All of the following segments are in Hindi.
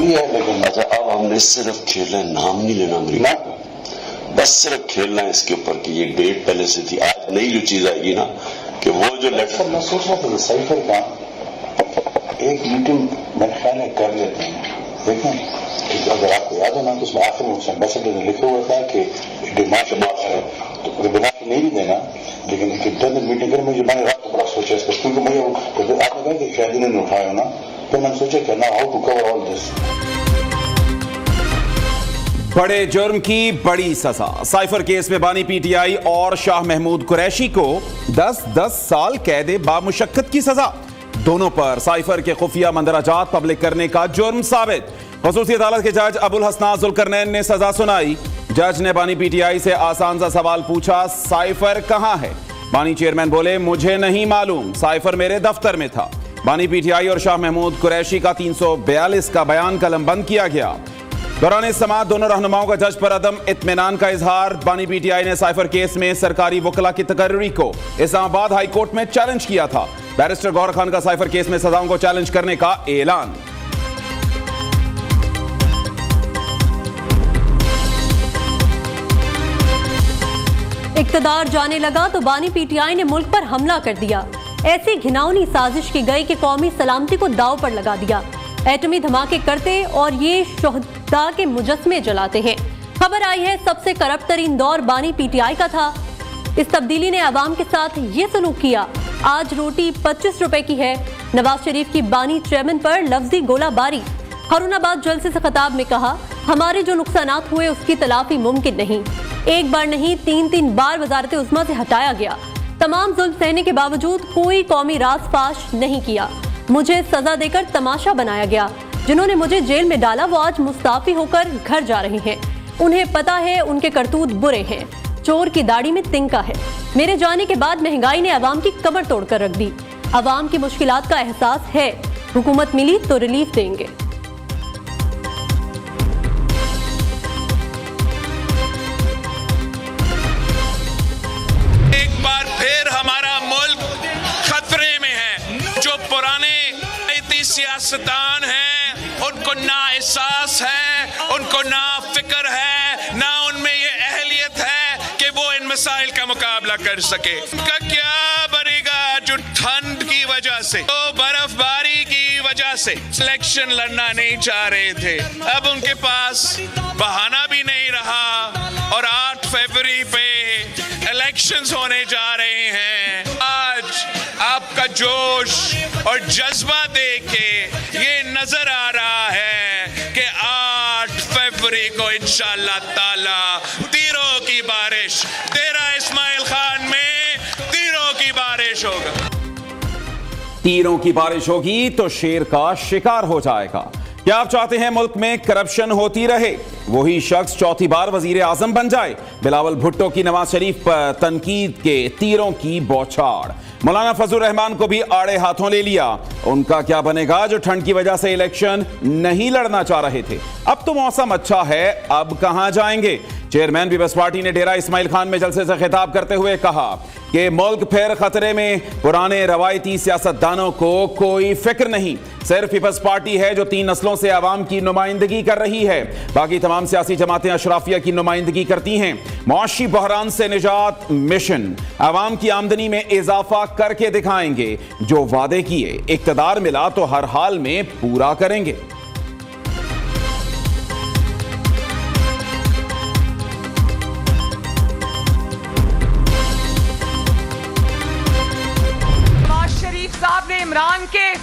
असेंबली है, लेकिन अच्छा अब हमने सिर्फ खेलना है, नाम नहीं लेना अमरीका, बस सिर्फ खेलना है इसके ऊपर कि ये डेट पहले से थी। आज नई जो चीज आएगी ना कि वो जो लेटर मैं सोच रहा था साइफर का एक मीटिंग मेरे ख्याल है कर लेते हैं। देखें अगर आपको याद है ना तो उसमें आखिर में एम्बेसडर ने लिखा हुआ था कि डिमांड तो बिना नहीं भी देना, लेकिन एक मीटिंग कर मुझे मैंने रात को बड़ा सोचा इसका, क्योंकि मुझे आपने कहा कि शायद इन्होंने उठाया ना, तो मैंने सोचा कि ना how to cover all this. बड़े जुर्म की बड़ी सजा। साइफर केस में बानी पीटीआई और शाह महमूद कुरैशी को 10-10 साल कैद बामुशक्कत की सजा। दोनों पर साइफर के खुफिया मंदराजात पब्लिक करने का जुर्म साबित। खसूसी अदालत के जज अबुल हसनान जुल्करनैन ने सजा सुनाई। जज ने बानी पीटीआई से आसान सा सवाल पूछा, साइफर कहां है? बानी चेयरमैन बोले, मुझे नहीं मालूम, साइफर मेरे दफ्तर में था। बानी पीटीआई और शाह महमूद कुरैशी का 342 का बयान कलमबंद किया गया। दौरान इस समाअत दोनों रहनुमाओं का जज पर अदम इत्मीनान का इजहार। बानी पीटीआई ने साइफर केस में सरकारी वकला की तकर्री को इस्लामाबाद हाई कोर्ट में चैलेंज किया था। बैरिस्टर गौहर खान का साइफर केस में सजाओं को चैलेंज करने का ऐलान। इक्तदार जाने लगा तो बानी पीटीआई ने मुल्क पर हमला कर दिया। ऐसी घिनौनी साजिश की गई कि कौमी सलामती को दांव पर लगा दिया। एटमी धमाके करते और ये शोहदा के मुजस्मे जलाते हैं। खबर आई है सबसे करप्ट तरीन दौर बानी पीटीआई का था। इस तब्दीली ने आवाम के साथ ये सलूक किया। आज रोटी 25 रुपए की है। नवाज शरीफ की बानी चेयरमैन पर लफ्जी गोलाबारी। हारूनाबाद जलसे से खिताब में कहा, हमारे जो नुकसानात हुए उसकी तलाफी मुमकिन नहीं। एक बार नहीं 3-3 बार वजारत उज़्मा से हटाया गया। तमाम जुल्म सहने के बावजूद कोई कौमी राज फाश नहीं किया। मुझे सजा देकर तमाशा बनाया गया। जिन्होंने मुझे जेल में डाला वो आज मुस्ताफी होकर घर जा रहे हैं। उन्हें पता है उनके करतूत बुरे हैं। चोर की दाढ़ी में तिनका है। मेरे जाने के बाद महंगाई ने आवाम की कमर तोड़कर रख दी। आवाम की मुश्किलात का एहसास है। हुकूमत मिली तो रिलीफ देंगे। एक बार फिर हमारा मुल्क खतरे में है। जो पुराने सियासतदान हैं उनको ना एहसास है, उनको ना फिक्र है, ना उनमें ये अहलियत है कि वो इन मसाइल का मुकाबला कर सके। उनका क्या बनेगा जो ठंड की वजह से, तो बर्फबारी की वजह से इलेक्शन लड़ना नहीं चाह रहे थे। अब उनके पास बहाना भी नहीं रहा और 8 फरवरी पे इलेक्शंस होने जा रहे हैं। आज आपका जोश और जज्बा देख के ये नजर आ रहा है कि 8 फरवरी को इंशाअल्लाह ताला तीरों की बारिश, तेरा इस्माइल खान में तीरों की बारिश होगा। तीरों की बारिश होगी तो शेर का शिकार हो जाएगा। क्या आप चाहते हैं मुल्क में करप्शन होती रहे, वही शख्स चौथी बार वजीर आजम बन जाए? बिलावल भुट्टो की नवाज शरीफ पर तनकीद के तीरों की बौछार। मौलाना फजल रहमान को भी आड़े हाथों ले लिया। उनका क्या बनेगा जो ठंड की वजह से इलेक्शन नहीं लड़ना चाह रहे थे? अब तो मौसम अच्छा है, अब कहां जाएंगे? चेयरमैन पीपल्स पार्टी ने डेरा इस्माइल खान में जलसे से खिताब करते हुए कहा कि मुल्क फिर खतरे में। पुराने रवायती सियासतदानों को कोई फिक्र नहीं, सिर्फ पीपल्स पार्टी है जो 3 नस्लों से आवाम की नुमाइंदगी कर रही है। बाकी तमाम सियासी जमातें अशराफिया की नुमाइंदगी करती हैं। मुआशी बहरान से निजात मिशन, आवाम की आमदनी में इजाफा करके दिखाएंगे। जो वादे किए इक्तदार मिला तो हर हाल में पूरा करेंगे। साहब ने इमरान के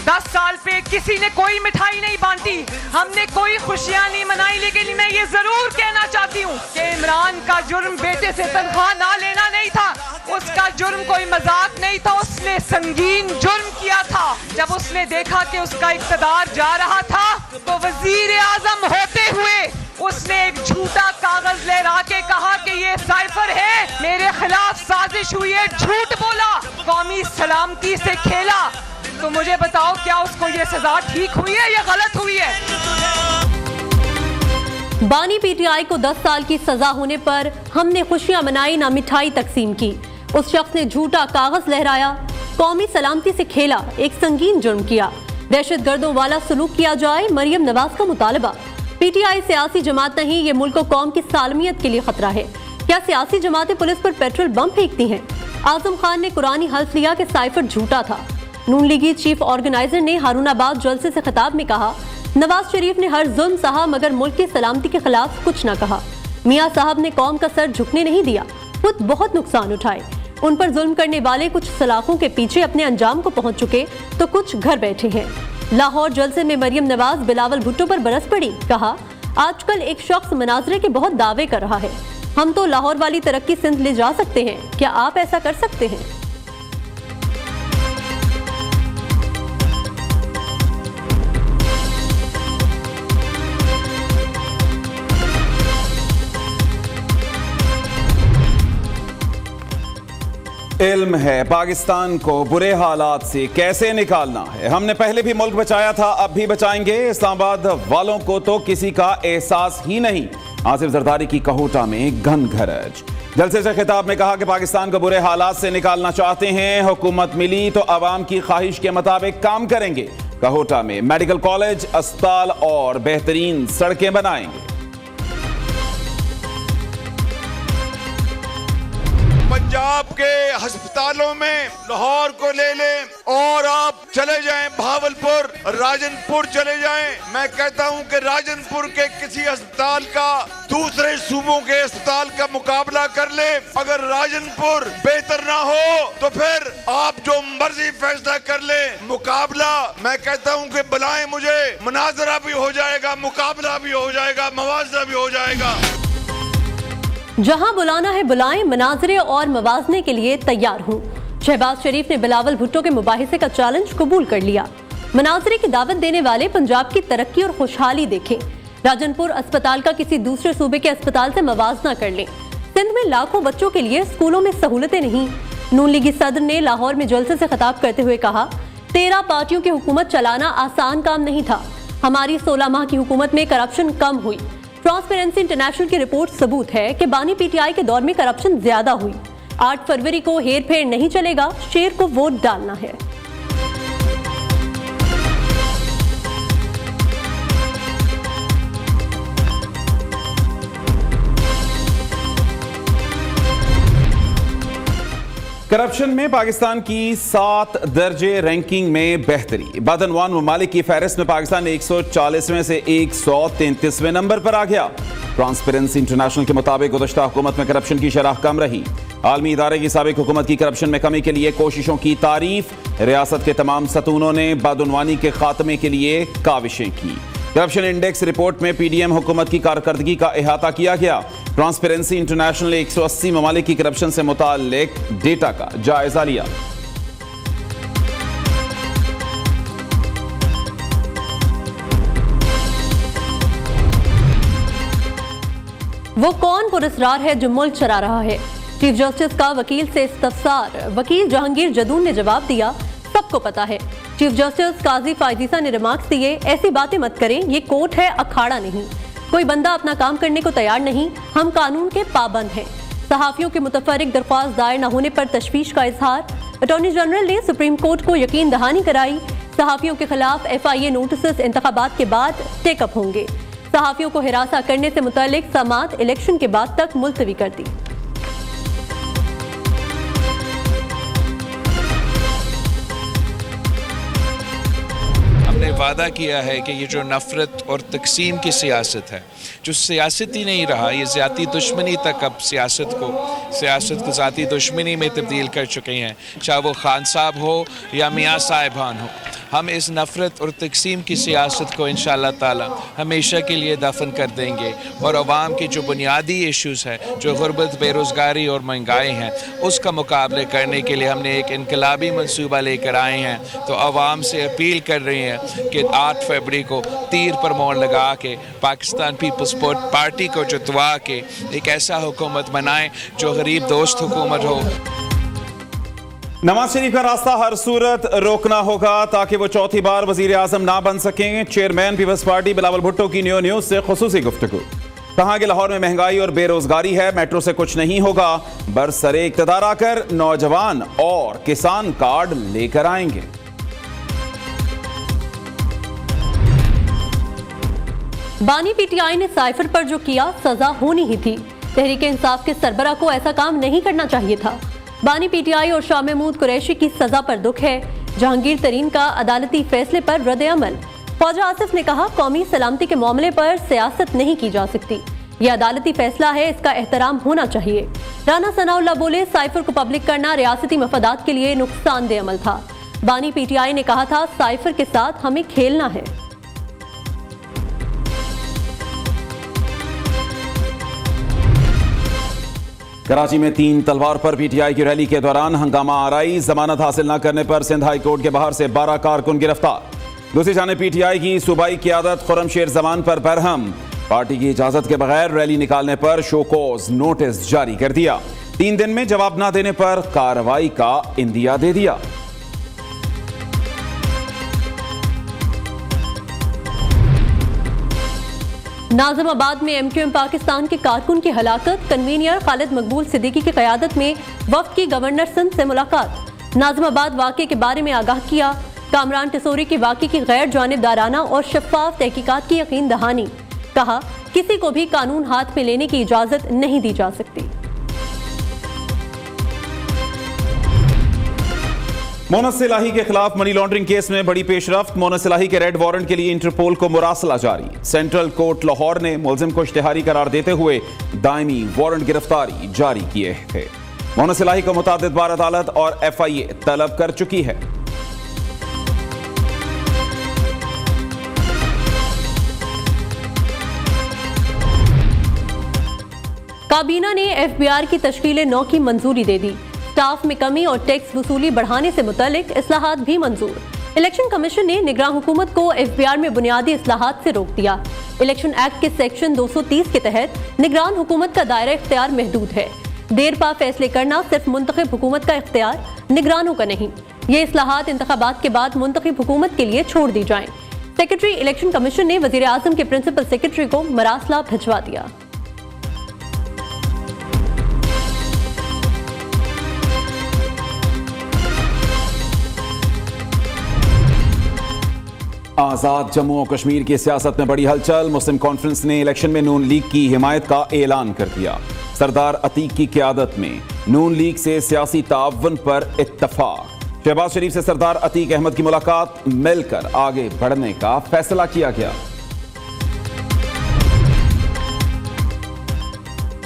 10 साल पे किसी ने कोई मिठाई नहीं बांटी, हमने कोई खुशियां नहीं मनाई, लेकिन मैं ये जरूर कहना चाहती हूँ कि इमरान का जुर्म बेटे से तनख्वाह ना लेना नहीं था। उसका जुर्म कोई मजाक नहीं था, उसने संगीन जुर्म किया था। जब उसने देखा कि उसका इक़्तिदार जा रहा था तो वजीर आजम होते हुए उसने एक झूठा कागज लहरा के कहा कि ये साइफर है, मेरे खिलाफ साजिश हुई है, झूठ बोला, कौमी सलामती से खेला। तो मुझे बताओ क्या उसको ये सजा ठीक हुई है या गलत हुई है? बानी पीटीआई को 10 साल की सजा होने पर हमने खुशियां मनाई, ना मिठाई तकसीम की। उस शख्स ने झूठा कागज लहराया, कौमी सलामती से खेला, एक संगीन जुर्म किया। दहशतगर्दों वाला सलूक किया जाए, मरियम नवाज का मुतालबा। पीटीआई सियासी जमात नहीं, ये मुल्क और कौम की सालमियत के लिए खतरा है। क्या सियासी जमातें पुलिस पर पेट्रोल बम फेंकती हैं? आजम खान ने कुरानी हल्फ लिया कि साइफर झूठा था। नून लीगी चीफ ऑर्गेनाइजर ने हारूनाबाद जलसे से खिताब में कहा, नवाज शरीफ ने हर जुल्म सहा मगर मुल्क की सलामती के खिलाफ कुछ न कहा। मियां साहब ने कौम का सर झुकने नहीं दिया, खुद बहुत नुकसान उठाए। उन पर जुल्म करने वाले कुछ सलाखों के पीछे अपने अंजाम को पहुंच चुके तो कुछ घर बैठे हैं। लाहौर जलसे में मरियम नवाज बिलावल भुट्टो पर बरस पड़ी। कहा, आजकल एक शख्स मनाजरे के बहुत दावे कर रहा है, हम तो लाहौर वाली तरक्की सिंध ले जा सकते हैं, क्या आप ऐसा कर सकते हैं? इल्म है पाकिस्तान को बुरे हालात से कैसे निकालना है। हमने पहले भी मुल्क बचाया था, अब भी बचाएंगे। इस्लामाबाद वालों को तो किसी का एहसास ही नहीं। आसिफ जरदारी की कहोटा में घन घरज। जलसे से खिताब में कहा कि पाकिस्तान को बुरे हालात से निकालना चाहते हैं, हुकूमत मिली तो आवाम की ख्वाहिश के मुताबिक काम करेंगे। कहोटा में मेडिकल कॉलेज, अस्पताल और बेहतरीन सड़कें बनाएंगे। पंजाब के अस्पतालों में लाहौर को ले लें और आप चले जाएं भावलपुर, राजनपुर चले जाएं। मैं कहता हूं कि राजनपुर के किसी अस्पताल का दूसरे सूबों के अस्पताल का मुकाबला कर ले। अगर राजनपुर बेहतर ना हो तो फिर आप जो मर्जी फैसला कर ले। मुकाबला मैं कहता हूं कि बुलाएं मुझे, मुनाजरा भी हो जाएगा, मुकाबला भी हो जाएगा, मवाजना भी हो जाएगा। जहां बुलाना है बुलाएं, मनाजरे और मवाजने के लिए तैयार हूं। शहबाज शरीफ ने बिलावल भुट्टो के मुबाहिसे का चैलेंज कबूल कर लिया। मनाजरे की दावत देने वाले पंजाब की तरक्की और खुशहाली देखें। राजनपुर अस्पताल का किसी दूसरे सूबे के अस्पताल से मवाजना कर लें। सिंध में लाखों बच्चों के लिए स्कूलों में सहूलतें नहीं। नून लीगी सदर ने लाहौर में जलसे से खिताब करते हुए कहा, 13 पार्टियों की हुकूमत चलाना आसान काम नहीं था। हमारी 16 माह की हुकूमत में करप्शन कम हुई। ट्रांसपेरेंसी इंटरनेशनल की रिपोर्ट सबूत है कि बानी पीटीआई के दौर में करप्शन ज्यादा हुई। 8 फरवरी को हेर फेर नहीं चलेगा, शेर को वोट डालना है। करप्शन में पाकिस्तान की 7 दर्जे रैंकिंग में बेहतरी। बदनवान ममालिक की फहरिस्त में पाकिस्तान 140वें से 133वें नंबर पर आ गया। ट्रांसपेरेंसी इंटरनेशनल के मुताबिक गुज़श्ता हुकूमत में करप्शन की शरह कम रही। आलमी इदारे की साबिक हुकूमत की करप्शन में कमी के लिए कोशिशों की तारीफ। रियासत के तमाम सतूनों ने बदनवानी के खात्मे के लिए काविशें की। करप्शन इंडेक्स रिपोर्ट में पीडीएम हुकूमत की कारकर्दगी का अहाता किया गया। ट्रांसपेरेंसी इंटरनेशनल ने 180 ममालिक की करप्शन से मुताल्लिक डेटा का जायजा लिया। वो कौन पुरस्कार है जो मुल्क चला रहा है? चीफ जस्टिस का वकील से इस्तफसार। वकील जहांगीर जदून ने जवाब दिया, सबको पता है। चीफ जस्टिस काजी फायजीसा ने रिमार्क्स दिए, ऐसी बातें मत करें, ये कोर्ट है, अखाड़ा नहीं। कोई बंदा अपना काम करने को तैयार नहीं, हम कानून के पाबंद हैं। सहाफियों की मुतफर्रिक दरख्वास्त दायर न होने पर तशवीश का इजहार। अटॉर्नी जनरल ने सुप्रीम कोर्ट को यकीन दहानी कराई। सहाफियों के खिलाफ FIA नोटिस इंतखाबात के बाद टेकअप होंगे। सहाफियों को हिरासा करने से मुतालिक समात इलेक्शन के बाद तक मुलतवी कर दी। हमने वादा किया है कि ये जो नफरत और तकसीम की सियासत है, जो सियासत ही नहीं रहा, ये ज़ाती दुश्मनी तक अब सियासत को ज़ाती दुश्मनी में तब्दील कर चुके हैं, चाहे वो खान साहब हो या मियाँ साहिबान हो। हम इस नफरत और तकसीम की सियासत को इंशाअल्लाह ताला हमेशा के लिए दफन कर देंगे और अवाम के जो बुनियादी इश्यूज़ हैं, जो गुर्बत, बेरोज़गारी और महंगाई हैं, उसका मुकाबले करने के लिए हमने एक इनकलाबी मंसूबा लेकर आए हैं। तो अवाम से अपील कर रही हैं कि 8 फरवरी को तीर पर मोहर लगा के पाकिस्तान पीपल्स पार्टी को जितवा के एक ऐसा हुकूमत बनाएं जो गरीब दोस्त हुकूमत हो। नवाज शरीफ का रास्ता हर सूरत रोकना होगा ताकि वो चौथी बार वजीर आजम ना बन सकें। Chairman Peoples Party Bilawal Bhutto की न्यूज़ से खुसूसी गुफ्तगू। कहा कि लाहौर में महंगाई और बेरोजगारी है, मेट्रो से कुछ नहीं होगा, बरसरे इक़्तिदार आकर नौजवान और किसान कार्ड लेकर आएंगे। बानी पीटीआई ने साइफर पर जो किया सजा होनी ही थी। तहरीक इंसाफ के सरबरा को ऐसा काम नहीं करना चाहिए था। बानी पीटीआई और शाह महमूद कुरैशी की सजा पर दुख है। जहांगीर तरीन का अदालती फैसले पर रद्द-ए-अमल। ख्वाजा आसिफ ने कहा, कौमी सलामती के मामले पर सियासत नहीं की जा सकती। यह अदालती फैसला है, इसका एहतराम होना चाहिए। राना सनाउल्लाह बोले, साइफर को पब्लिक करना रियासती मफादात के लिए नुकसानदेह अमल था। बानी पीटीआई ने कहा था, साइफर के साथ हमें खेलना है। कराची में 3 तलवार पर पीटीआई की रैली के दौरान हंगामा आराई। जमानत हासिल न करने पर सिंध हाई कोर्ट के बाहर से 12 कारकुन गिरफ्तार। दूसरी जानिब पीटीआई की सूबाई क़यादत खुर्रमशेर जमान पर बरहम। पार्टी की इजाजत के बगैर रैली निकालने पर शोकॉज नोटिस जारी कर दिया। 3 दिन में जवाब न देने पर कार्रवाई का इंदिया दे दिया। नाज़िमाबाद में एमक्यूएम पाकिस्तान के कारकुन की हलाकत। कन्वीनियर खालिद मकबूल सिद्दीकी की क़यादत में वफ्द की गवर्नर सिंध से मुलाकात। नाज़िमाबाद वाक़े के बारे में आगाह किया। कामरान टिसोरी की वाक़े की गैर जानिबदाराना और शफ़ाफ तहकीकात की यकीन दहानी। कहा, किसी को भी कानून हाथ में लेने की इजाज़त नहीं दी जा सकती। मोनस इलाही के खिलाफ मनी लॉन्ड्रिंग केस में बड़ी पेशरफ्त। मोनस इलाही के रेड वारंट के लिए इंटरपोल को मुरासला जारी। सेंट्रल कोर्ट लाहौर ने मुलजिम को इश्तिहारी करार देते हुए दायमी वारंट गिरफ्तारी जारी किए थे। मोनस इलाही को मुतादिद बार अदालत और FIA तलब कर चुकी है। काबीना ने FBR की तश्कील 9 की मंजूरी दे दी। स्टाफ में कमी और टैक्स वसूली बढ़ाने से मुतालिक इस्लाहात भी मंजूर। इलेक्शन कमीशन ने निगरान हुकूमत को FBR में बुनियादी इस्लाहात से रोक दिया। इलेक्शन एक्ट के सेक्शन 230 के तहत निगरान हुकूमत का दायरा इख्तियार महदूद है। देर पा फैसले करना सिर्फ मुंतखब हुकूमत का इख्तियार, निगरानों का नहीं। ये इस्लाहात इंतखाबात के बाद मुंतखब हुकूमत के लिए छोड़ दी जाएं। सेक्रेटरी इलेक्शन कमीशन ने वजीर आजम के प्रिंसिपल सेक्रेटरी को मरासला भिजवा दिया। आजाद जम्मू और कश्मीर की सियासत में बड़ी हलचल। मुस्लिम कॉन्फ्रेंस ने इलेक्शन में नून लीग की हिमायत का ऐलान कर दिया। सरदार अतीक की क़यादत में नून लीग से सियासी ताउन पर इत्तफाक। शहबाज शरीफ से सरदार अतीक अहमद की मुलाकात, मिलकर आगे बढ़ने का फैसला किया गया।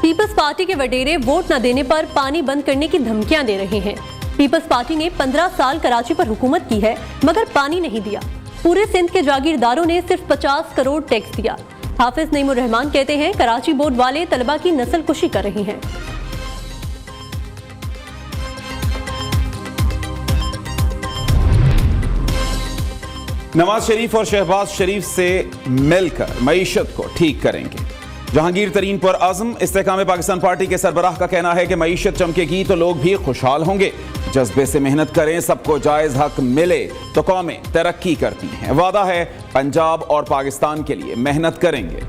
पीपल्स पार्टी के वडेरे वोट न देने पर पानी बंद करने की धमकियां दे रहे हैं। पीपल्स पार्टी ने 15 साल कराची पर हुकूमत की है मगर पानी नहीं दिया। पूरे सिंध के जागीरदारों ने सिर्फ 50 करोड़ टैक्स दिया। हाफिज नईमुर रहमान कहते हैं, कराची बोर्ड वाले तलबा की नस्लकुशी कर रहे हैं। नवाज शरीफ और शहबाज शरीफ से मिलकर मईशत को ठीक करेंगे। जहांगीर तरीन पर आज़म। इस्तेहकाम पाकिस्तान पार्टी के सरबराह का कहना है कि मईशत चमकेगी तो लोग भी खुशहाल होंगे। जज्बे से मेहनत करें, सबको जायज हक मिले तो कौमें तरक्की करती हैं। वादा है पंजाब और पाकिस्तान के लिए मेहनत करेंगे।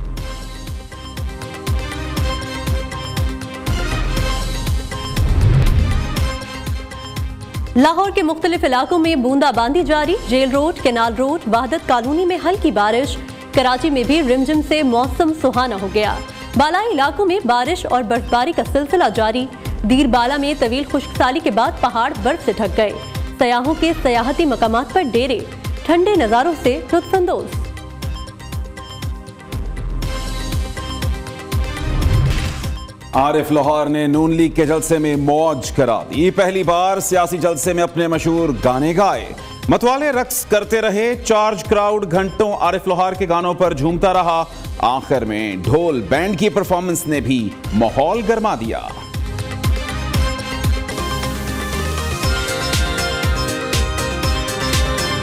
लाहौर के मुख्तलिफ इलाकों में बूंदाबांदी जारी। Jail road, canal road, Wahdat colony में हल्की बारिश। कराची में भी रिमझिम से मौसम सुहाना हो गया। बालाई इलाकों में बारिश और बर्फबारी का सिलसिला जारी। दीर बाला में तवील खुश्कसाली के बाद पहाड़ बर्फ से ढक गए। सयाहों के सयाहती मकामात पर डेरे। ठंडे नजारों से लुत्फानंदोज। आरिफ लाहौर ने नून लीग के जलसे में मौज करा दी। पहली बार सियासी जलसे में अपने मशहूर गाने गाए। मतवाले रक्स करते रहे। चार्ज क्राउड घंटों आरिफ लाहौर के गानों पर झूमता रहा। आखिर में ढोल बैंड की परफॉर्मेंस ने भी माहौल गरमा दिया।